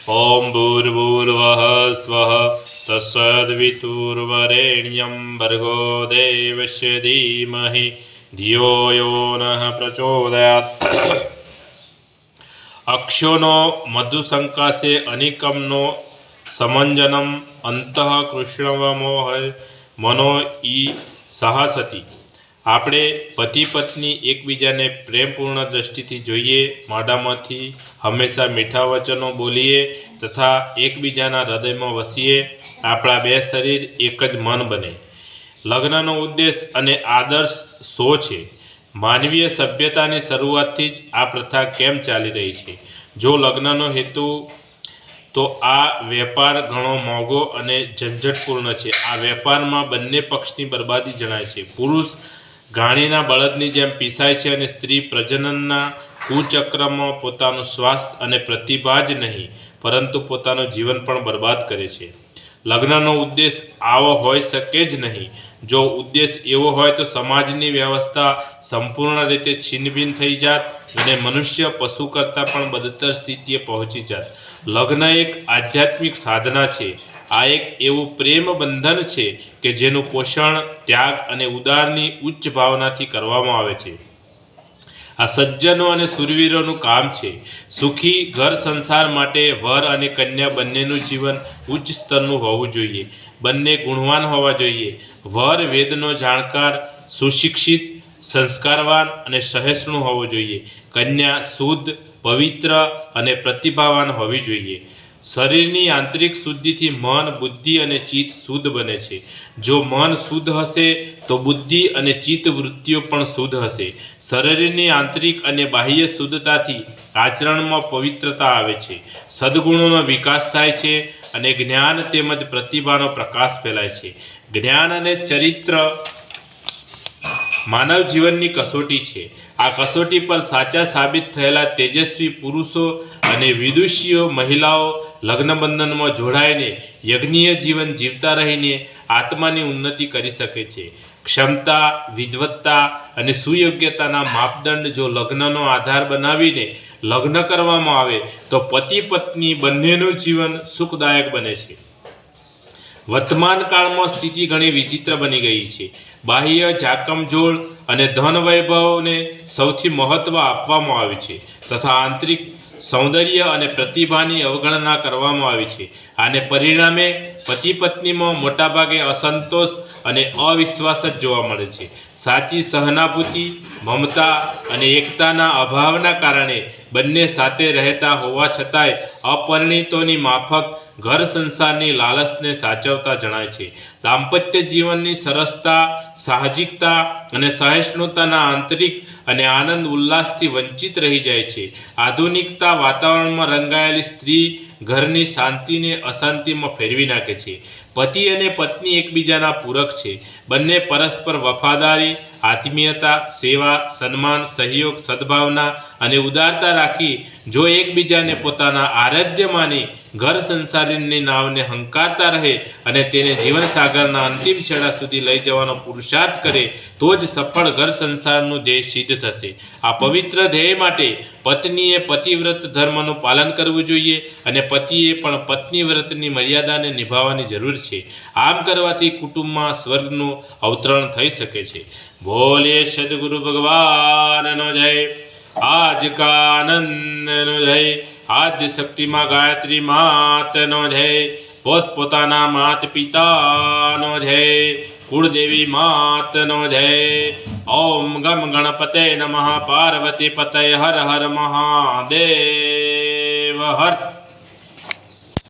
ओम भूर्भुवः स्वः तत्सवितुर्वरेण्यं भर्गो देवस्य धीमहि धियो यो नः प्रचोदयात्। अक्षोनो मधुसंकाशे अनिकमनो समंजनम अंतः कृष्णवमोह मनो ई साहसती। આપણે પતિ પત્ની એકબીજાને પ્રેમપૂર્ણ દ્રષ્ટિથી જોઈએ, મોઢામાંથી હંમેશા મીઠા વચનો બોલીએ તથા એકબીજાના હૃદયમાં વસીએ, આપણા બે શરીર એક જ મન બને। લગ્નનો ઉદ્દેશ અને આદર્શ શો છે? માનવીય સભ્યતાની શરૂઆતથી જ આ પ્રથા કેમ ચાલી રહી છે? જો લગ્નનો હેતુ તો આ વેપાર ઘણો મોંઘો અને ઝંઝટપૂર્ણ છે। આ વેપારમાં બંને પક્ષની બરબાદી જણાય છે। પુરુષ ગાણીના બળદની જેમ પીસાય છે અને સ્ત્રી પ્રજનનના કુચક્રમાં પોતાનું સ્વાસ્થ્ય અને પ્રતિભા જ નહીં પરંતુ પોતાનું જીવન પણ બરબાદ કરે છે। લગ્નનો ઉદ્દેશ આવો હોઈ શકે જ નહીં। જો ઉદ્દેશ એવો હોય તો સમાજની વ્યવસ્થા સંપૂર્ણ રીતે છિન્નભિન્ન થઈ જાત અને મનુષ્ય પશુ કરતાં પણ બદતર સ્થિતિએ પહોંચી જાત। લગ્ન એક આધ્યાત્મિક સાધના છે। આ એક એવું પ્રેમ બંધન છે કે જેનું પોષણ ત્યાગ અને ઉદારની ઉચ્ચ ભાવનાથી કરવામાં આવે છે। આ સજ્જનો અને સુરવીરોનું કામ છે। સુખી ઘર સંસાર માટે વર અને કન્યા બંનેનું જીવન ઉચ્ચ સ્તરનું હોવું જોઈએ। બંને ગુણવાન હોવા જોઈએ। વર વેદનો જાણકાર, સુશિક્ષિત, સંસ્કારવાન અને સહિષ્ણુ હોવો જોઈએ। કન્યા શુદ્ધ, પવિત્ર અને પ્રતિભાવાન હોવી જોઈએ। શરીરની આંતરિક શુદ્ધિથી મન, બુદ્ધિ અને ચિત્ત શુદ્ધ બને છે। જો મન શુદ્ધ હશે તો બુદ્ધિ અને ચિત્ત વૃત્તિઓ પણ શુદ્ધ હશે। શરીરની આંતરિક અને બાહ્ય શુદ્ધતાથી આચરણમાં પવિત્રતા આવે છે। સદ્ગુણોનો વિકાસ થાય છે અને જ્ઞાન તેમજ પ્રતિભાનો પ્રકાશ ફેલાય છે। જ્ઞાન અને ચરિત્ર માનવ જીવનની કસોટી છે। આ કસોટી પર સાચા સાબિત થયેલા તેજસ્વી પુરુષો અને વિદુષીઓ મહિલાઓ લગ્નબંધનમાં જોડાઈને યજ્ઞીય જીવન જીવતા રહીને આત્માની ઉન્નતિ કરી શકે છે। ક્ષમતા, વિદ્વત્તા અને સુયોગ્યતાના માપદંડ જો લગ્નનો આધાર બનાવીને લગ્ન કરવામાં આવે તો પતિ પત્ની બંનેનું જીવન સુખદાયક બને છે। વર્તમાન કાળમાં સ્થિતિ ઘણી વિચિત્ર બની ગઈ છે। બાહ્ય જાકમજોળ અને ધન વૈભવને સૌથી મહત્ત્વ આપવામાં આવે છે તથા આંતરિક સૌંદર્ય અને પ્રતિભાની અવગણના કરવામાં આવી છે। આને પરિણામે પતિ પત્નીમાં મોટાભાગે અસંતોષ અને અવિશ્વાસ જ જોવા મળે છે। સાચી સહાનુભૂતિ, મમતા અને એકતાના અભાવના કારણે બંને સાથે રહેતા હોવા છતાંય અપરિણિતોની માફક ઘર સંસારની લાલચને સાચવતા જણાય છે। દાંપત્ય જીવનની સરસતા, સાહજિકતા અને સહિષ્ણુતાના આંતરિક અને આનંદ ઉલ્લાસથી વંચિત રહી જાય છે। આધુનિકતા વાતાવરણમાં રંગાયેલી સ્ત્રી ઘરની શાંતિને અશાંતિમાં ફેરવી નાખે છે। પતિ અને પત્ની એકબીજાના પૂરક છે। બંને પરસ્પર વફાદારી, આત્મીયતા, સેવા, સન્માન, સહયોગ, સદ્ભાવના અને ઉદારતા રાખી જો એકબીજાને પોતાના આરાધ્ય માની ઘર સંસારની નાવને હંકારતા રહે અને તેને જીવનસાગરના અંતિમ છેડા સુધી લઈ જવાનો પુરુષાર્થ કરે તો જ સફળ ઘર સંસારનું ધ્યેય સિદ્ધ થશે। આ પવિત્ર ધ્યેય માટે પત્નીએ પતિવ્રત ધર્મનું પાલન કરવું જોઈએ અને પતિએ પણ પત્ની વ્રતની મર્યાદાને નિભાવવાની જરૂર છે। આમ કરવાથી કુટુંબમાં સ્વર્ગનું અવતરણ થઈ શકે છે। બોલીએ સદગુરુ ભગવાનનો જય। આજ કા આનંદનો જય। આદ્ય શક્તિમાં ગાયત્રી માતનો જય। પોતપોતાના માત પિતાનો જય। કુળદેવી માતનો જય। ઓમ ગમ ગણપતે નમઃ। પાર્વતી પતય હર હર મહાદેવ હર।